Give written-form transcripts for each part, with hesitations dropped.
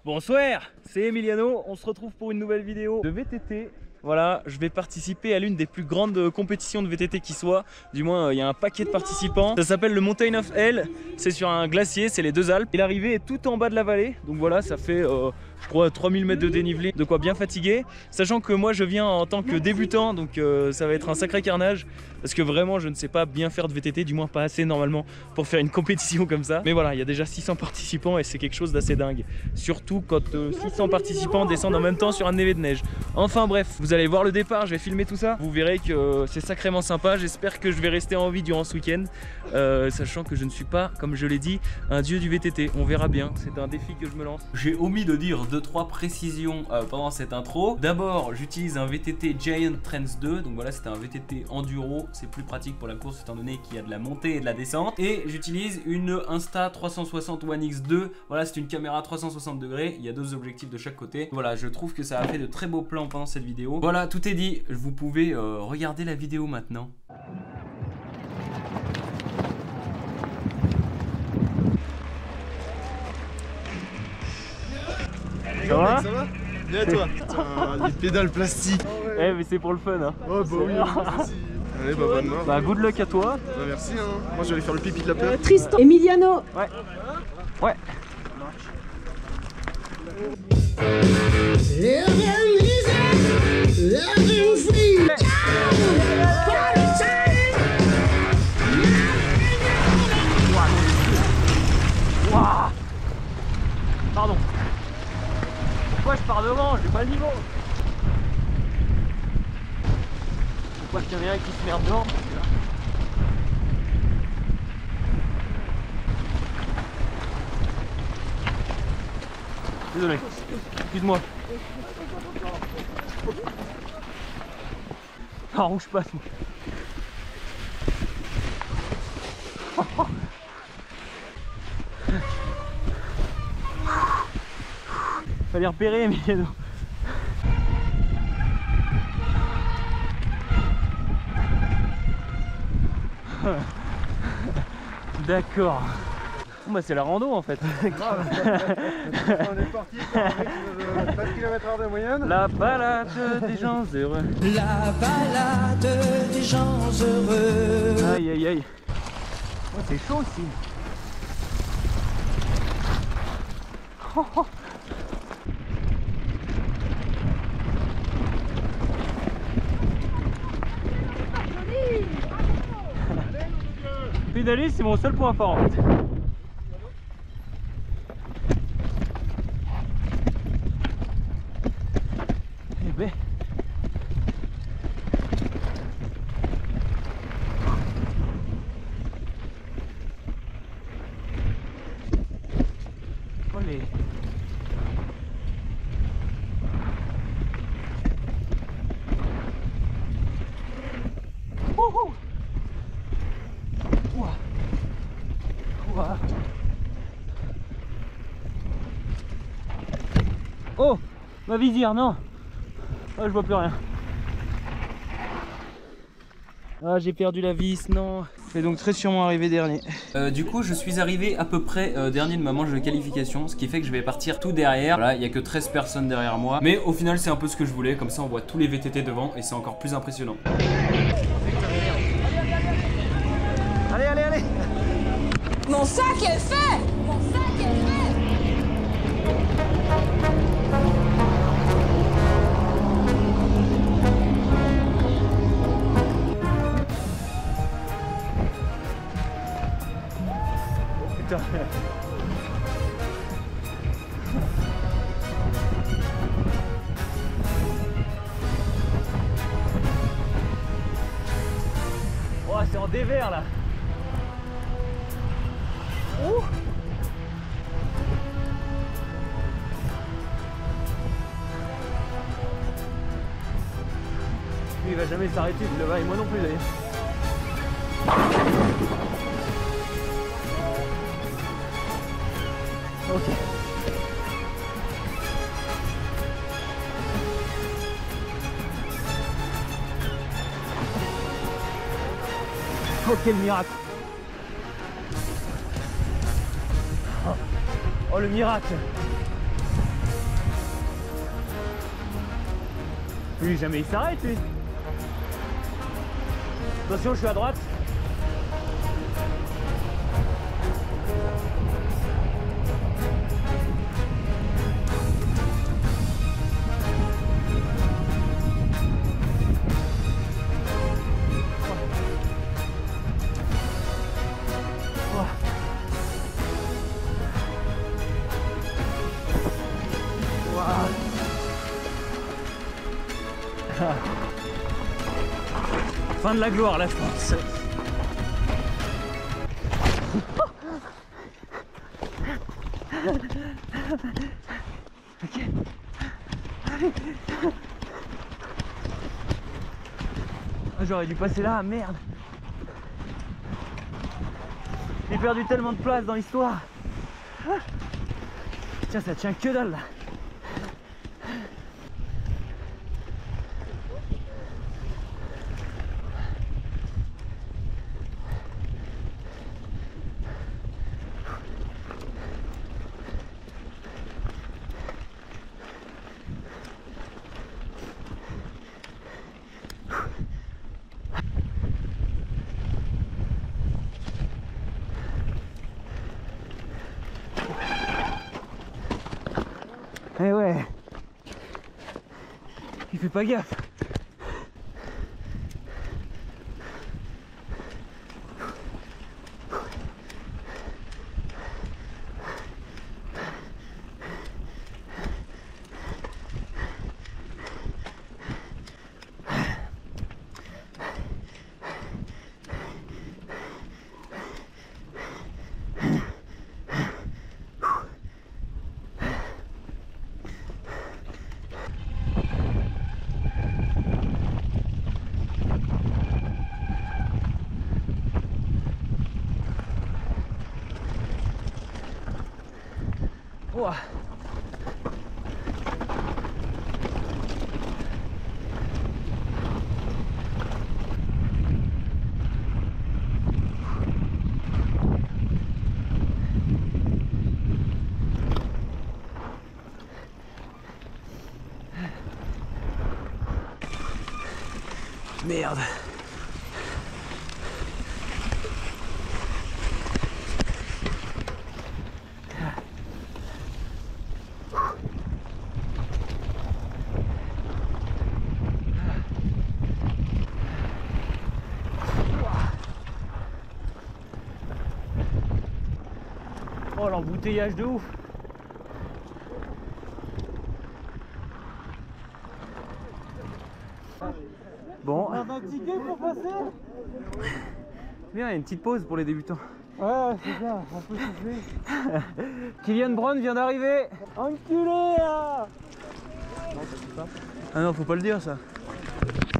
Bonsoir, c'est Emiliano, on se retrouve pour une nouvelle vidéo de VTT. Voilà, je vais participer à l'une des plus grandes compétitions de VTT qui soit. Du moins, il y a un paquet de participants. Ça s'appelle le Mountain of Hell. C'est sur un glacier, c'est les deux Alpes. Et l'arrivée est tout en bas de la vallée. Donc voilà, ça fait, je crois, 3000 mètres de dénivelé. De quoi bien fatiguer. Sachant que moi, je viens en tant que débutant. Donc ça va être un sacré carnage. Parce que vraiment, je ne sais pas bien faire de VTT. Du moins, pas assez normalement pour faire une compétition comme ça. Mais voilà, il y a déjà 600 participants et c'est quelque chose d'assez dingue. Surtout quand 600 participants descendent en même temps sur un névé de neige. Enfin bref, vous allez voir le départ, je vais filmer tout ça. Vous verrez que c'est sacrément sympa. J'espère que je vais rester en vie durant ce week-end. Sachant que je ne suis pas, comme je l'ai dit, un dieu du VTT. On verra bien, c'est un défi que je me lance. J'ai omis de dire 2-3 précisions pendant cette intro. D'abord, j'utilise un VTT Giant Trends 2. Donc voilà, c'est un VTT enduro. C'est plus pratique pour la course étant donné qu'il y a de la montée et de la descente. Et j'utilise une Insta360 One X2. Voilà, c'est une caméra 360 degrés. Il y a deux objectifs de chaque côté. Voilà, je trouve que ça a fait de très beaux plans pendant cette vidéo. Voilà, tout est dit. Vous pouvez regarder la vidéo maintenant. Ça va? Ça va? Bien toi. Putain, les pédales plastiques. Eh mais c'est pour le fun hein. Oh bah oui, aussi. Allez bah bonne mort. Bah good luck à toi. Bah merci hein. Moi je vais aller faire le pipi de la peur. Tristan, Emiliano. Ouais. Ouais. Wow. Pardon. Pourquoi je pars devant? J'ai pas le niveau. Pourquoi qu'il y en a un qui se merde devant? Désolé, excuse-moi. Ah, rouge passe. Fallait repérer, mais d'accord. Bon, bah c'est la rando en fait. Grave. On est parti pour 4 km/h de moyenne. La balade des gens heureux. La balade des gens heureux. Aïe aïe aïe. Oh, c'est chaud aussi. Oh, oh. Pédaler, c'est mon seul point fort en fait. Eh ben. Oh les. Wouhou. Ouah. Ouah. Oh, ma visière, non. Oh, je vois plus rien. Ah, j'ai perdu la vis, non. Je vais donc très sûrement arriver dernier. Du coup, je suis arrivé à peu près dernier de ma manche de qualification, ce qui fait que je vais partir tout derrière. Voilà, il n'y a que 13 personnes derrière moi. Mais au final, c'est un peu ce que je voulais. Comme ça, on voit tous les VTT devant et c'est encore plus impressionnant. Allez, allez, allez. Mon sac est fait. Mon sac est fait. Putain. Oh, c'est en dévers là. Ouh. Lui, il va jamais s'arrêter de là-bas et moi non plus d'ailleurs. Ok. Oh quel miracle! Oh le miracle! Lui jamais il s'arrête lui. Attention, je suis à droite. Fin de la gloire là je pense. Ok. J'aurais dû passer là, merde. J'ai perdu tellement de place dans l'histoire. Tiens, ça tient que dalle là. Eh ouais, il fait pas gaffe. Ouah. Merde. Oh l'embouteillage de ouf. Bon. On a un ticket pour passer? Bien, il y a une petite pause pour les débutants. Ouais, c'est ça, on peut souffler. Kylian Brown vient d'arriver. Enculé là! Ah non, faut pas le dire ça.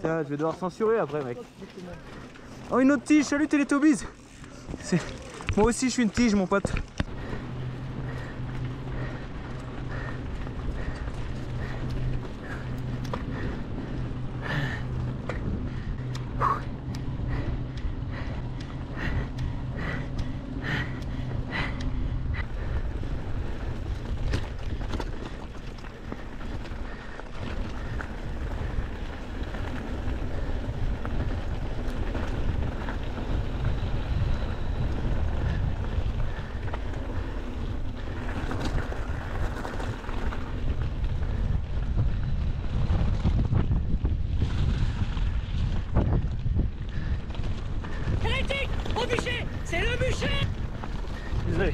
Tiens, je vais devoir censurer après, mec. Oh, une autre tige, salut Télétobies. Moi aussi, je suis une tige, mon pote. Hérétique! Au bûcher! C'est le bûcher! Désolé.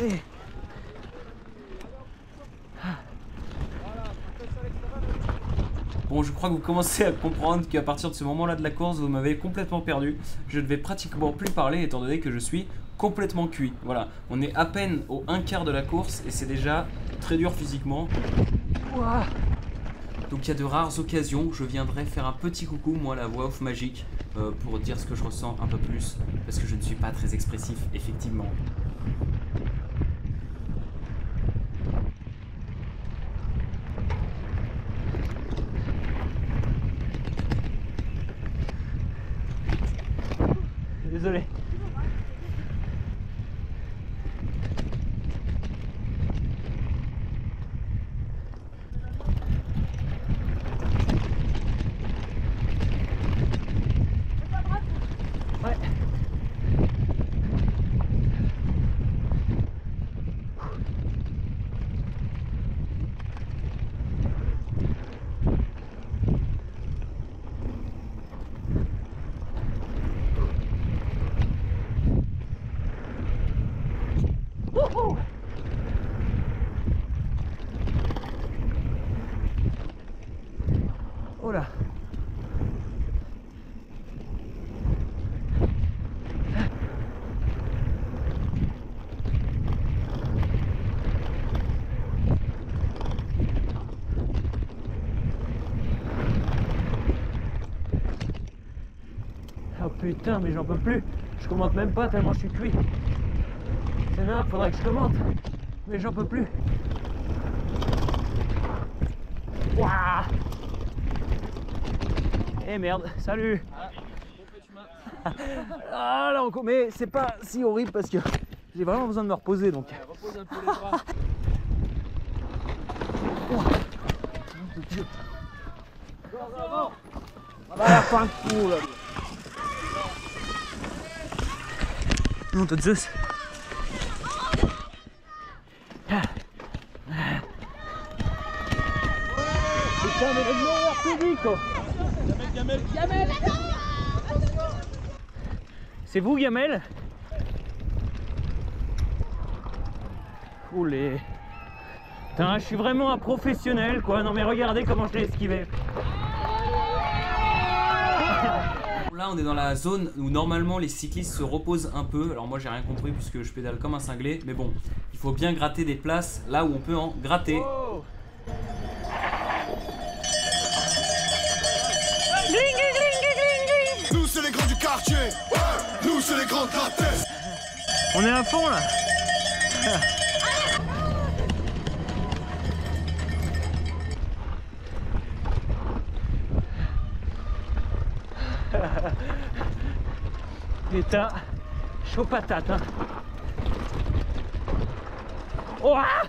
Hey. Bon, je crois que vous commencez à comprendre qu'à partir de ce moment-là de la course, vous m'avez complètement perdu. Je ne vais pratiquement plus parler étant donné que je suis complètement cuit. Voilà, on est à peine au 1/4 de la course et c'est déjà très dur physiquement. Ouah. Donc il y a de rares occasions où je viendrai faire un petit coucou, moi, la voix off magique, pour dire ce que je ressens un peu plus, parce que je ne suis pas très expressif, effectivement. Désolé. Ouais. Oh là. Oh putain, mais j'en peux plus. Je commente même pas tellement je suis cuit. C'est énorme, faudrait que je commente. Mais j'en peux plus. Waouh. Eh merde, salut. Ah là encore, mais c'est pas si horrible parce que j'ai vraiment besoin de me reposer donc. Repose un peu les bras. On va la fin de fou là. Non, t'as Zeus. Putain, mais le meilleur public quoi. Gamel. C'est vous Gamel? Oulé. Putain, je suis vraiment un professionnel quoi. Non mais regardez comment je l'ai esquivé. Là on est dans la zone où normalement les cyclistes se reposent un peu. Alors moi j'ai rien compris puisque je pédale comme un cinglé. Mais bon, il faut bien gratter des places là où on peut en gratter. Oh. Nous c'est les grands du quartier, ouais. Nous c'est les grands de la tête. On est à fond là. Putain, chaud patate hein. Oh ah.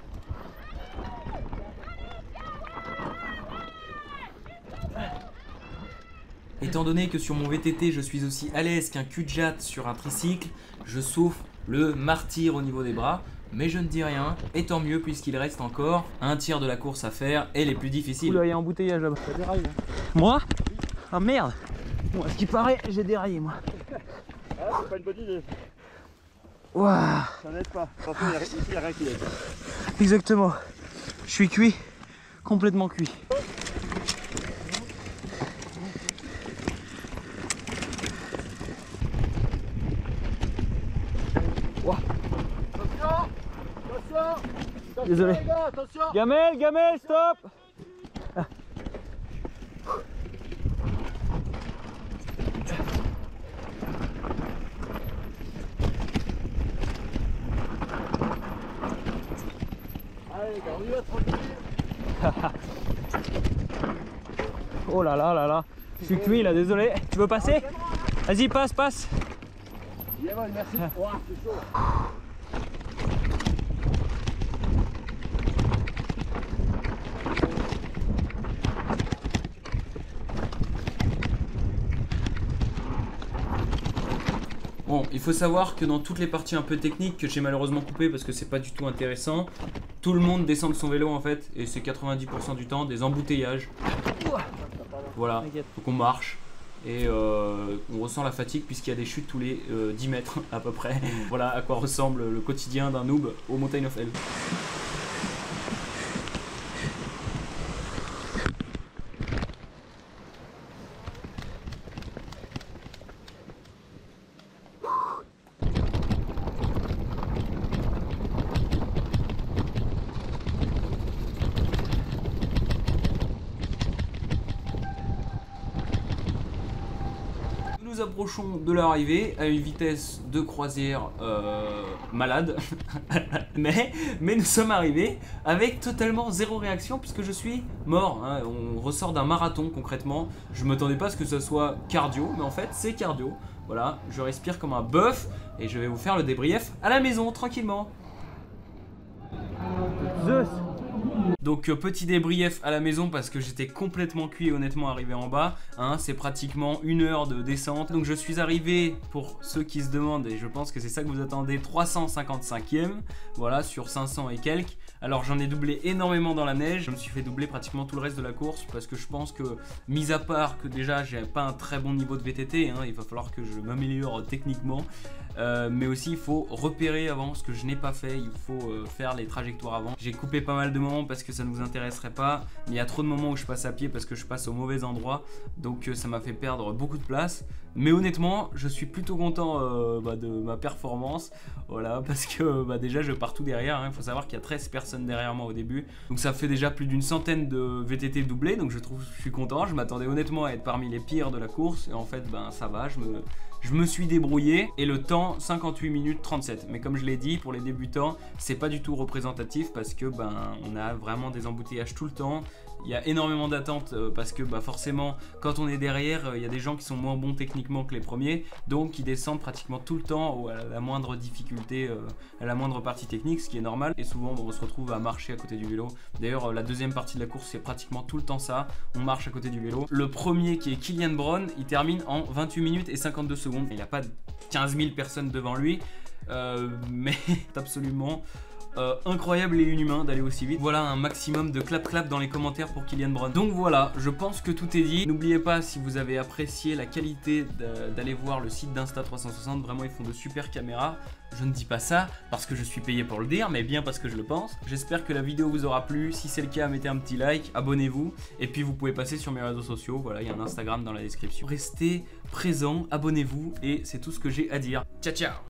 Étant donné que sur mon VTT je suis aussi à l'aise qu'un cul-de-jatte sur un tricycle, je souffre le martyre au niveau des bras, mais je ne dis rien, et tant mieux puisqu'il reste encore un tiers de la course à faire et les plus difficiles. Oula, il y a un embouteillage là-bas. T'as déraillé hein. Moi? Ah merde. Bon, à ce qui paraît, j'ai déraillé moi. Ah, c'est pas une bonne idée. Waouh. Ça n'aide pas. Attention, ici il n'y a rien qui aide. Exactement. Je suis cuit, complètement cuit. Wow. Attention. Désolé. Les gars, attention. Gamel, stop. Ah. Allez les gars, on y va tranquille. Oh là là là là. Je suis cuit là, désolé. Tu veux passer? Vas-y, passe. Yamol, merci. Wow, c'est chaud. Bon, il faut savoir que dans toutes les parties un peu techniques que j'ai malheureusement coupées parce que c'est pas du tout intéressant, tout le monde descend de son vélo en fait et c'est 90% du temps des embouteillages. Voilà, donc on marche et on ressent la fatigue puisqu'il y a des chutes tous les 10 mètres à peu près. Voilà à quoi ressemble le quotidien d'un noob au Mountain of Hell. Nous approchons de l'arrivée à une vitesse de croisière malade. mais nous sommes arrivés avec totalement zéro réaction puisque je suis mort, hein. On ressort d'un marathon concrètement. Je m'attendais pas à ce que ce soit cardio, mais en fait c'est cardio. Voilà, je respire comme un bœuf et je vais vous faire le débrief à la maison tranquillement. Donc petit débrief à la maison parce que j'étais complètement cuit honnêtement arrivé en bas, hein, c'est pratiquement 1 heure de descente. Donc je suis arrivé, pour ceux qui se demandent, et je pense que c'est ça que vous attendez, 355e, voilà, sur 500 et quelques. Alors j'en ai doublé énormément dans la neige, je me suis fait doubler pratiquement tout le reste de la course parce que je pense que, mis à part que déjà j'ai pas un très bon niveau de VTT, hein, il va falloir que je m'améliore techniquement, mais aussi il faut repérer avant ce que je n'ai pas fait, il faut faire les trajectoires avant. J'ai coupé pas mal de moments parce que ça ne vous intéresserait pas, mais il y a trop de moments où je passe à pied parce que je passe au mauvais endroit, donc ça m'a fait perdre beaucoup de place. Mais honnêtement, je suis plutôt content de ma performance, voilà, parce que déjà je pars tout derrière, hein. Il faut savoir qu'il y a 13 personnes derrière moi au début, donc ça fait déjà plus d'une centaine de VTT doublés, donc je suis content. Je m'attendais honnêtement à être parmi les pires de la course, et en fait ça va, je me suis débrouillé, et le temps 58 minutes 37, mais comme je l'ai dit, pour les débutants c'est pas du tout représentatif parce que on a vraiment des embouteillages tout le temps. Il y a énormément d'attentes parce que forcément quand on est derrière il y a des gens qui sont moins bons techniquement que les premiers, donc ils descendent pratiquement tout le temps à la moindre difficulté, à la moindre partie technique, ce qui est normal, et souvent on se retrouve à marcher à côté du vélo. D'ailleurs la deuxième partie de la course c'est pratiquement tout le temps ça, on marche à côté du vélo. Le premier qui est Kylian Brown, il termine en 28 minutes et 52 secondes, il n'a pas 15 000 personnes devant lui, mais c'est absolument incroyable et inhumain d'aller aussi vite. Voilà, un maximum de clap dans les commentaires pour Kylian Brown. Donc voilà, je pense que tout est dit. N'oubliez pas, si vous avez apprécié la qualité, d'aller voir le site d'Insta360. Vraiment, ils font de super caméras. Je ne dis pas ça parce que je suis payé pour le dire, mais bien parce que je le pense. J'espère que la vidéo vous aura plu. Si c'est le cas, mettez un petit like, abonnez-vous. Et puis vous pouvez passer sur mes réseaux sociaux. Voilà, il y a un Instagram dans la description. Restez présents, abonnez-vous, et c'est tout ce que j'ai à dire. Ciao ciao.